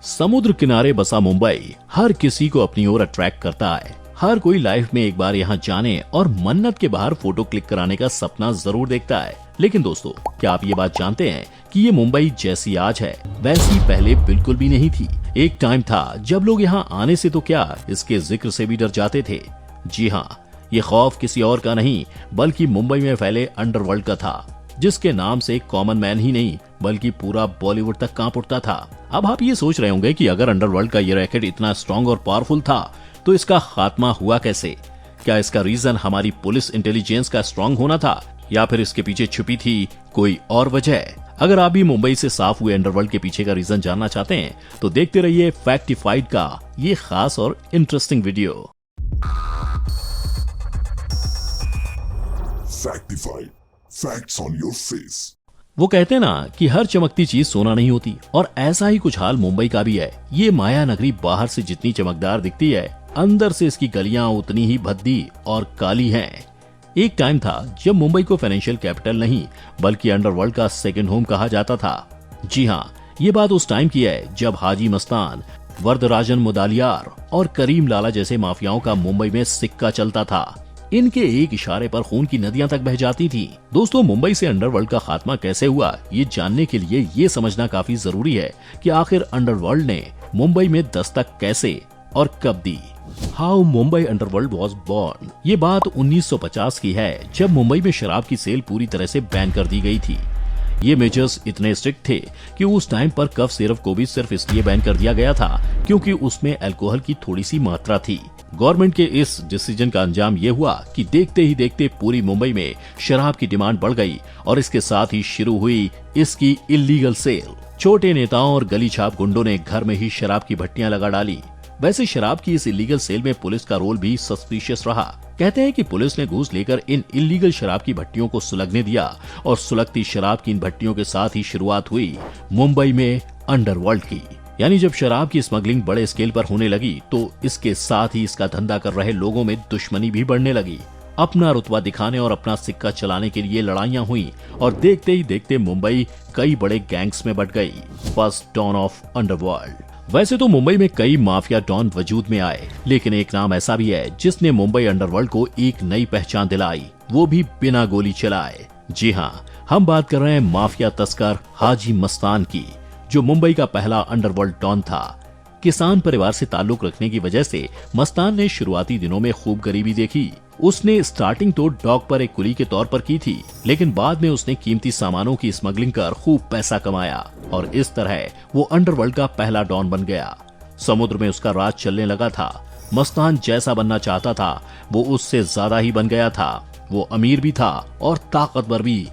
समुद्र किनारे बसा मुंबई हर किसी को अपनी ओर अट्रैक्ट करता है। हर कोई लाइफ में एक बार यहाँ जाने और मन्नत के बाहर फोटो क्लिक कराने का सपना जरूर देखता है। लेकिन दोस्तों, क्या आप ये बात जानते हैं कि ये मुंबई जैसी आज है वैसी पहले बिल्कुल भी नहीं थी। एक टाइम था जब लोग यहाँ आने से तो क्या, इसके जिक्र से भी डर जाते थे। जी हाँ, ये खौफ किसी और का नहीं बल्कि मुंबई में फैले अंडरवर्ल्ड का था, जिसके नाम से कॉमन मैन ही नहीं बल्कि पूरा बॉलीवुड तक कांप उठता था। अब आप ये सोच रहे होंगे कि अगर अंडरवर्ल्ड का ये रैकेट इतना स्ट्रॉन्ग और पावरफुल था तो इसका खात्मा हुआ कैसे? क्या इसका रीजन हमारी पुलिस इंटेलिजेंस का स्ट्रॉन्ग होना था या फिर इसके पीछे छुपी थी कोई और वजह? अगर आप भी मुंबई से साफ हुए अंडरवर्ल्ड के पीछे का रीजन जानना चाहते हैं तो देखते रहिए फैक्टिफाइड का ये खास और interesting video. Factified. Facts on your face. वो कहते हैं ना कि हर चमकती चीज सोना नहीं होती, और ऐसा ही कुछ हाल मुंबई का भी है। ये माया नगरी बाहर से जितनी चमकदार दिखती है, अंदर से इसकी गलियां उतनी ही भद्दी और काली हैं। एक टाइम था जब मुंबई को फाइनेंशियल कैपिटल नहीं बल्कि अंडरवर्ल्ड का सेकंड होम कहा जाता था। जी हाँ, ये बात उस टाइम की है जब हाजी मस्तान, वरदराजन मुदालियार और करीम लाला जैसे माफियाओं का मुंबई में सिक्का चलता था। इनके एक इशारे पर खून की नदियां तक बह जाती थी। दोस्तों, मुंबई से अंडरवर्ल्ड का खात्मा कैसे हुआ, ये जानने के लिए ये समझना काफी जरूरी है कि आखिर अंडरवर्ल्ड ने मुंबई में दस्तक कैसे और कब दी। How Mumbai underworld was born. ये बात 1950 की है, जब मुंबई में शराब की सेल पूरी तरह से बैन कर दी गई थी। ये मेजर्स इतने स्ट्रिक्ट थे कि उस टाइम पर कफ सिरप को भी सिर्फ इसलिए बैन कर दिया गया था क्योंकि उसमें अल्कोहल की थोड़ी सी मात्रा थी। गवर्नमेंट के इस डिसीजन का अंजाम ये हुआ कि देखते ही देखते पूरी मुंबई में शराब की डिमांड बढ़ गई और इसके साथ ही शुरू हुई इसकी इल्लीगल सेल। छोटे नेताओं और गली छाप गुंडों ने घर में ही शराब की भट्टियां लगा डाली। वैसे शराब की इस इल्लीगल सेल में पुलिस का रोल भी सस्पिशियस रहा। कहते हैं कि पुलिस ने घूस लेकर इन इल्लीगल शराब की भट्टियों को सुलगने दिया और सुलगती शराब की इन भट्टियों के साथ ही शुरुआत हुई मुंबई में अंडरवर्ल्ड की। यानी जब शराब की स्मगलिंग बड़े स्केल पर होने लगी तो इसके साथ ही इसका धंधा कर रहे लोगों में दुश्मनी भी बढ़ने लगी। अपना रुतबा दिखाने और अपना सिक्का चलाने के लिए लड़ाइयां हुई और देखते ही देखते मुंबई कई बड़े गैंग्स में बट गई। First don of underworld. वैसे तो मुंबई में कई माफिया डॉन वजूद में आए, लेकिन एक नाम ऐसा भी है जिसने मुंबई अंडरवर्ल्ड को एक नई पहचान दिलाई, वो भी बिना गोली चलाए। जी हाँ, हम बात कर रहे हैं माफिया तस्कर हाजी मस्तान की, जो मुंबई का पहला अंडरवर्ल्ड डॉन था। किसान परिवार से ताल्लुक रखने की वजह से मस्तान ने शुरुआती दिनों में खूब गरीबी देखी। उसने स्टार्टिंग तो डॉक पर एक कुली के तौर पर की थी, लेकिन बाद में उसने कीमती सामानों की स्मगलिंग कर खूब पैसा कमाया और इस तरह वो अंडरवर्ल्ड का पहला डॉन बन गया। समुद्र में उसका राज चलने लगा था। मस्तान जैसा बनना चाहता था वो उससे ज्यादा ही बन गया था। वो अमीर भी था और ताकतवर भी।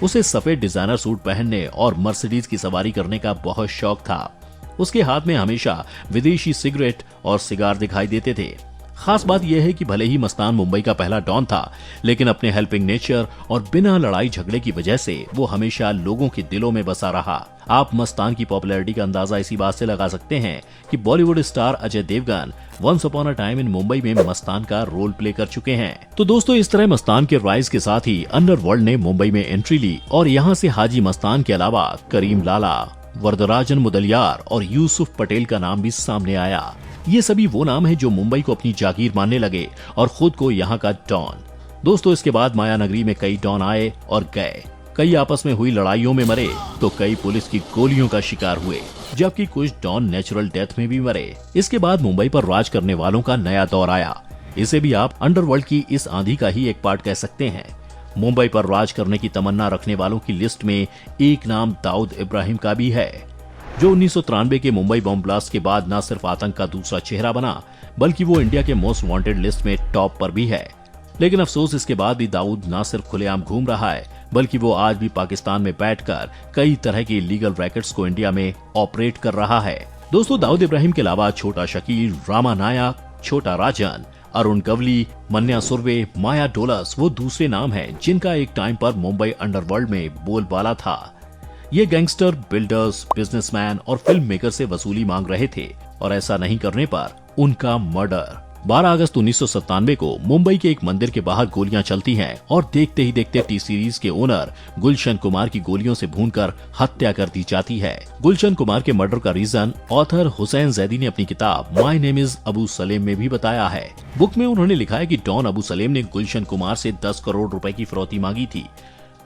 उसे सफेद डिजाइनर सूट पहनने और मर्सिडीज की सवारी करने का बहुत शौक था। उसके हाथ में हमेशा विदेशी सिगरेट और सिगार दिखाई देते थे। खास बात यह है कि भले ही मस्तान मुंबई का पहला डॉन था, लेकिन अपने हेल्पिंग नेचर और बिना लड़ाई झगड़े की वजह से वो हमेशा लोगों के दिलों में बसा रहा। आप मस्तान की पॉपुलैरिटी का अंदाजा इसी बात से लगा सकते हैं कि Bollywood star Ajay Devgan once upon a time in Mumbai में मस्तान का रोल प्ले कर चुके हैं। तो दोस्तों, इस तरह मस्तान के राइज के साथ ही अंडरवर्ल्ड ने मुंबई में एंट्री ली और यहाँ से हाजी मस्तान के अलावा करीम लाला, वरदराजन मुदलियार और यूसुफ पटेल का नाम भी सामने आया। ये सभी वो नाम हैं जो मुंबई को अपनी जागीर मानने लगे और खुद को यहाँ का डॉन। दोस्तों, इसके बाद माया नगरी में कई डॉन आए और गए। कई आपस में हुई लड़ाइयों में मरे तो कई पुलिस की गोलियों का शिकार हुए, जबकि कुछ डॉन नेचुरल डेथ में भी मरे। इसके बाद मुंबई पर राज करने वालों का नया दौर आया। इसे भी आप अंडरवर्ल्ड की इस आंधी का ही एक पार्ट कह सकते हैं। मुंबई पर राज करने की तमन्ना रखने वालों की लिस्ट में एक नाम दाऊद इब्राहिम का भी है, जो 1993 के मुंबई बॉम्ब ब्लास्ट के बाद न सिर्फ आतंक का दूसरा चेहरा बना बल्कि वो इंडिया के मोस्ट वांटेड लिस्ट में टॉप पर भी है। लेकिन अफसोस, इसके बाद भी दाऊद न सिर्फ खुलेआम घूम रहा है बल्कि वो आज भी पाकिस्तान में बैठकर कई तरह के इलीगल रैकेट्स को इंडिया में ऑपरेट कर रहा है। दोस्तों, दाऊद इब्राहिम के अलावा छोटा शकील, रामा नायक, छोटा राजन, अरुण गवली, मन्या सुर्वे, माया डोलस वो दूसरे नाम हैं जिनका एक टाइम पर मुंबई अंडरवर्ल्ड में बोलबाला था। ये गैंगस्टर बिल्डर्स, बिजनेसमैन और फिल्म मेकर से वसूली मांग रहे थे और ऐसा नहीं करने पर उनका मर्डर 12 अगस्त 1997 को मुंबई के एक मंदिर के बाहर गोलियां चलती हैं और देखते ही देखते टी सीरीज के ओनर गुलशन कुमार की गोलियों से भूनकर हत्या कर दी जाती है। गुलशन कुमार के मर्डर का रीजन ऑथर हुसैन जैदी ने अपनी किताब my name is Abu Salem में भी बताया है। बुक में उन्होंने लिखा है कि डॉन अबू सलेम ने गुलशन कुमार से 10 करोड़ रुपए की फिरौती मांगी थी।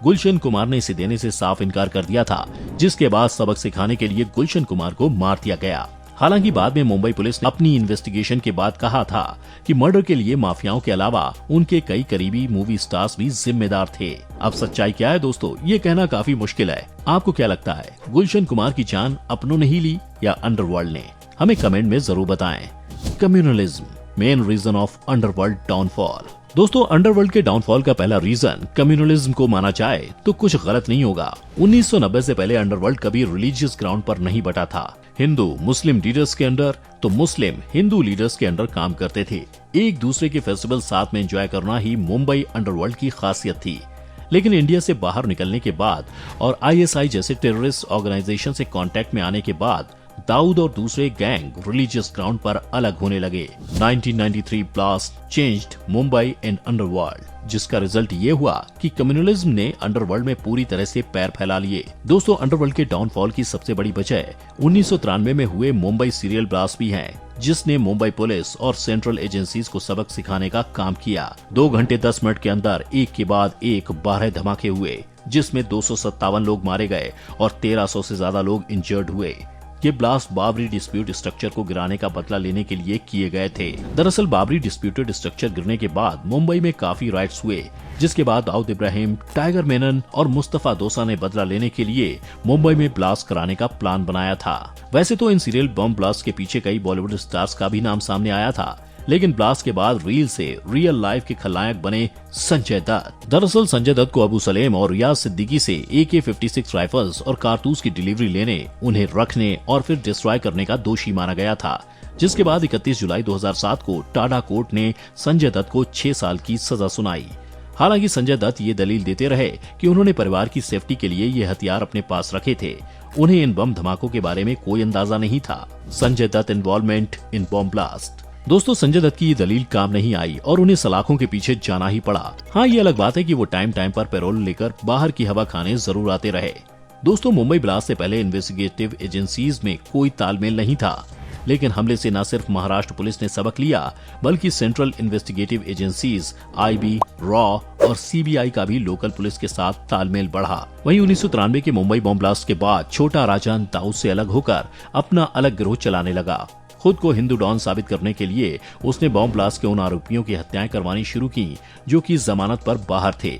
गुलशन कुमार ने इसे देने से साफ इनकार कर दिया था, जिसके बाद सबक सिखाने के लिए गुलशन कुमार को मार दिया गया। हालांकि बाद में मुंबई पुलिस ने अपनी इन्वेस्टिगेशन के बाद कहा था कि मर्डर के लिए माफियाओं के अलावा उनके कई करीबी मूवी स्टार्स भी जिम्मेदार थे। अब सच्चाई क्या है दोस्तों, ये कहना काफी मुश्किल है। आपको क्या लगता है, गुलशन कुमार की जान अपनों ने ही ली या अंडरवर्ल्ड ने? हमें कमेंट में जरूर बताएं। Communalism main reason of underworld downfall. दोस्तों, अंडरवर्ल्ड के डाउनफॉल का पहला रीजन कम्युनलिज्म को माना जाए तो कुछ गलत नहीं होगा। 1990 से पहले अंडरवर्ल्ड कभी रिलीजियस ग्राउंड पर नहीं बटा था। हिंदू मुस्लिम लीडर्स के अंडर तो मुस्लिम हिंदू लीडर्स के अंडर काम करते थे। एक दूसरे के फेस्टिवल साथ में एंजॉय करना ही मुंबई अंडरवर्ल्ड की खासियत थी। लेकिन इंडिया से बाहर निकलने के बाद और ISI जैसे टेररिस्ट ऑर्गेनाइजेशन से कांटेक्ट में आने के बाद दाऊद और दूसरे गैंग रिलीजियस ग्राउंड पर अलग होने लगे। 1993 blast changed Mumbai and underworld, जिसका रिजल्ट ये हुआ कि कम्युनलिज्म ने अंडरवर्ल्ड में पूरी तरह से पैर फैला लिए। दोस्तों, अंडरवर्ल्ड के डाउनफॉल की सबसे बड़ी वजह 1993 में हुए मुंबई सीरियल ब्लास्ट भी है, जिसने मुंबई पुलिस और सेंट्रल एजेंसीज को सबक सिखाने का काम किया। 2 घंटे 10 मिनट के अंदर एक के बाद एक 12 धमाके हुए, जिसमें 257 लोग मारे गए और 1300 से ज्यादा लोग इंजर्ड हुए। ये ब्लास्ट बाबरी डिस्प्यूट स्ट्रक्चर को गिराने का बदला लेने के लिए किए गए थे। दरअसल बाबरी डिस्प्यूटेड स्ट्रक्चर गिरने के बाद मुंबई में काफी राइट्स हुए, जिसके बाद दाऊद इब्राहिम, टाइगर मेनन और मुस्तफा दोसा ने बदला लेने के लिए मुंबई में ब्लास्ट कराने का प्लान बनाया था। वैसे तो इन सीरियल बम ब्लास्ट के पीछे कई बॉलीवुड स्टार्स का भी नाम सामने आया था, लेकिन ब्लास्ट के बाद रील से रियल लाइफ के खलनायक बने संजय दत्त। दरअसल संजय दत्त को अबू सलेम और रियाज सिद्दीकी से AK-56 राइफल्स और कारतूस की डिलीवरी लेने, उन्हें रखने और फिर डिस्ट्रॉय करने का दोषी माना गया था, जिसके बाद 31 जुलाई 2007 को टाडा कोर्ट ने संजय दत्त को 6 साल की सजा सुनाई। हालांकि संजय दत्त ये दलील देते रहे कि उन्होंने परिवार की सेफ्टी के लिए ये हथियार अपने पास रखे थे। उन्हें इन बम धमाकों के बारे में कोई अंदाजा नहीं था। Sanjay Dutt involvement in bomb blast. दोस्तों, संजय दत्त की ये दलील काम नहीं आई और उन्हें सलाखों के पीछे जाना ही पड़ा। हाँ, ये अलग बात है कि वो टाइम टाइम पर पैरोल लेकर बाहर की हवा खाने जरूर आते रहे। दोस्तों, मुंबई ब्लास्ट से पहले इन्वेस्टिगेटिव एजेंसीज में कोई तालमेल नहीं था, लेकिन हमले से न सिर्फ महाराष्ट्र पुलिस ने सबक लिया, बल्कि central investigative agencies IB, raw और CBI का भी लोकल पुलिस के साथ तालमेल बढ़ा। वहीं 1993 के मुंबई बम ब्लास्ट के बाद छोटा राजन दाऊद से अलग होकर अपना अलग गिरोह चलाने लगा। खुद को हिंदू डॉन साबित करने के लिए उसने बम ब्लास्ट के उन आरोपियों की हत्याएं करवानी शुरू की जो कि जमानत पर बाहर थे।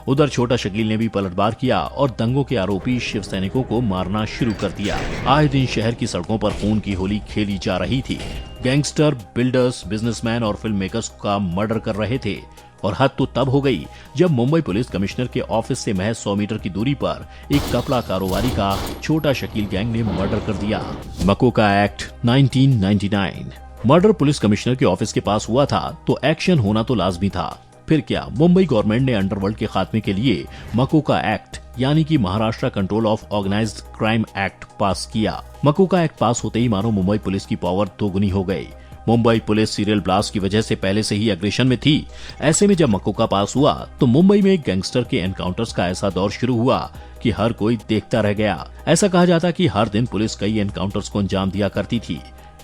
उधर छोटा शकील ने भी पलटवार किया और दंगों के आरोपी शिव सैनिकों को मारना शुरू कर दिया। आए दिन शहर की सड़कों पर खून की होली खेली जा रही थी। गैंगस्टर, बिल्डर्स, बिजनेसमैन और फिल्म मेकर्स का मर्डर कर रहे थे। और हद तो तब हो गई जब मुंबई पुलिस कमिश्नर के ऑफिस से महज 100 मीटर की दूरी पर एक कपड़ा कारोबारी का छोटा शकील गैंग ने मर्डर कर दिया। MCOCA act 1999। Murder police commissioner के ऑफिस के पास हुआ था तो एक्शन होना तो लाजमी था। फिर क्या, मुंबई गवर्नमेंट ने अंडरवर्ल्ड के खात्मे के लिए मकोका एक्ट यानी कि Maharashtra control of organised crime act pass किया। मकोका एक्ट पास होते ही मानो मुंबई पुलिस की पावर दोगुनी हो गई। मुंबई पुलिस सीरियल ब्लास्ट की वजह से पहले से ही एग्रेशन में थी। ऐसे में जब मकोका पास हुआ तो मुंबई में गैंगस्टर के एनकाउंटर्स का ऐसा दौर शुरू हुआ कि हर कोई देखता रह गया। ऐसा कहा जाता कि हर दिन पुलिस कई एनकाउंटर्स को अंजाम दिया करती थी।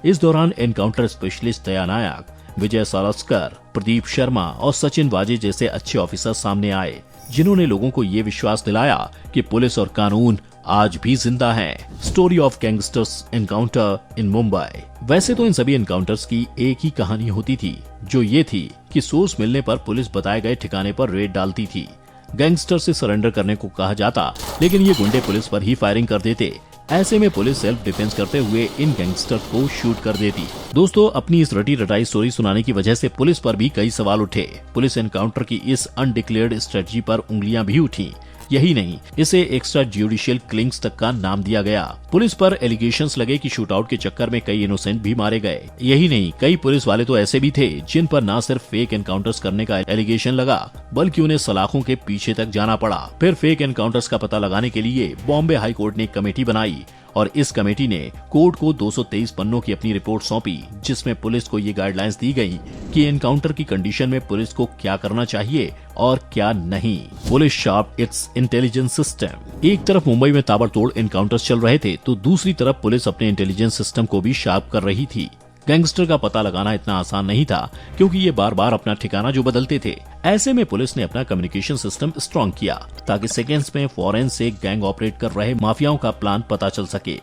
इस दौरान एनकाउंटर स्पेशलिस्ट दया नायक, विजय सालस्कर, प्रदीप शर्मा और सचिन वाजे जैसे अच्छे ऑफिसर सामने आए, जिन्होंने लोगों को ये विश्वास दिलाया कि पुलिस और कानून आज भी जिंदा है। Story of gangsters encounter in Mumbai. वैसे तो इन सभी एनकाउंटर्स की एक ही कहानी होती थी, जो ये थी कि सोर्स मिलने पर पुलिस बताए गए ठिकाने पर रेड डालती थी। गैंगस्टर से सरेंडर करने को कहा जाता, लेकिन ये गुंडे पुलिस पर ही फायरिंग कर देते। ऐसे में पुलिस सेल्फ डिफेंस करते हुए इन गैंगस्टर को शूट कर देती। दोस्तों, अपनी इस रटी रटाई स्टोरी सुनाने की वजह से पुलिस पर भी कई सवाल उठे। पुलिस एनकाउंटर की इस अनडिक्लेयर्ड स्ट्रेटजी पर उंगलियां भी उठी। यही नहीं, इसे एक्स्ट्रा ज्यूडिशियल किलिंग्स तक का नाम दिया गया। पुलिस पर एलिगेशंस लगे कि शूटआउट के चक्कर में कई इनोसेंट भी मारे गए। यही नहीं, कई पुलिस वाले तो ऐसे भी थे जिन पर न सिर्फ फेक एनकाउंटर्स करने का एलिगेशन लगा, बल्कि उन्हें सलाखों के पीछे तक जाना पड़ा। फिर फेक एनकाउंटर्स का पता लगाने के लिए बॉम्बे हाई कोर्ट ने एक कमेटी बनाई और इस कमेटी ने कोर्ट को 223 पन्नों की अपनी रिपोर्ट सौंपी, जिसमें पुलिस को ये गाइडलाइंस दी गई कि एनकाउंटर की कंडीशन में पुलिस को क्या करना चाहिए और क्या नहीं। Police sharp it's intelligence system. एक तरफ मुंबई में ताबड़तोड़ एनकाउंटर्स चल रहे थे तो दूसरी तरफ पुलिस अपने इंटेलिजेंस सिस्टम को भी शार्प कर रही थी। गैंगस्टर का पता लगाना इतना आसान नहीं था, क्योंकि ये बार बार अपना ठिकाना जो बदलते थे। ऐसे में पुलिस ने अपना कम्युनिकेशन सिस्टम स्ट्रॉन्ग किया ताकि सेकेंड्स में फॉरेन से गैंग ऑपरेट कर रहे माफियाओं का प्लान पता चल सके।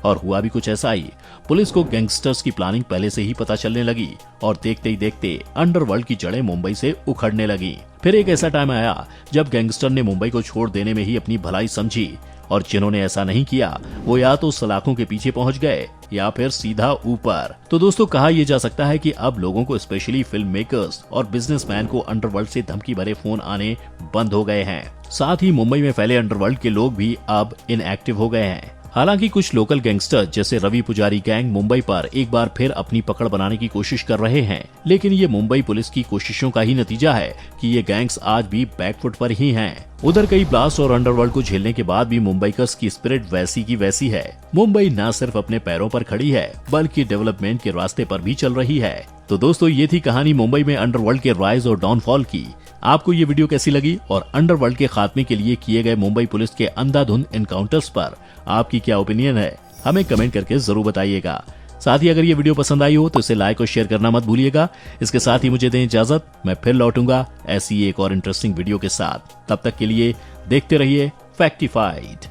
और हुआ भी कुछ ऐसा ही। पुलिस को गैंगस्टर्स की प्लानिंग पहले से ही पता चलने लगी और देखते ही देखते अंडरवर्ल्ड की जड़ें मुंबई से उखड़ने लगी। फिर एक ऐसा टाइम आया जब गैंगस्टर ने मुंबई को छोड़ देने में ही अपनी भलाई समझी, और जिन्होंने ऐसा नहीं किया वो या तो सलाखों के पीछे पहुंच गए या फिर सीधा ऊपर। तो दोस्तों, कहा यह जा सकता है कि अब लोगों को, स्पेशली फिल्म मेकर्स और बिजनेसमैन को, अंडरवर्ल्ड से धमकी भरे फोन आने बंद हो गए हैं। साथ ही मुंबई में फैले अंडरवर्ल्ड के लोग भी अब इनएक्टिव हो गए हैं। हालांकि कुछ लोकल गैंगस्टर जैसे रवि पुजारी गैंग मुंबई पर एक बार फिर अपनी पकड़ बनाने की कोशिश कर रहे हैं, लेकिन ये मुंबई पुलिस की कोशिशों का ही नतीजा है कि ये गैंग्स आज भी बैकफुट पर ही हैं। उधर कई ब्लास्ट और अंडरवर्ल्ड को झेलने के बाद भी मुंबईकर्स की स्पिरिट वैसी की वैसी है। मुंबई न सिर्फ अपने पैरों पर खड़ी है बल्कि डेवलपमेंट के रास्ते पर भी चल रही है। तो दोस्तों, ये थी कहानी मुंबई में अंडरवर्ल्ड के राइज और डाउनफॉल की। आपको ये वीडियो कैसी लगी और अंडरवर्ल्ड के खात्मे के लिए किए गए मुंबई पुलिस के अंधाधुंध एनकाउंटर्स पर आपकी क्या ओपिनियन है, हमें कमेंट करके जरूर बताइएगा। साथ ही अगर ये वीडियो पसंद आई हो तो इसे लाइक और शेयर करना मत भूलिएगा। इसके साथ ही मुझे दें इजाजत, मैं फिर लौटूंगा ऐसी एक और इंटरेस्टिंग वीडियो के साथ। तब तक के लिए देखते रहिए फैक्टिफाइड।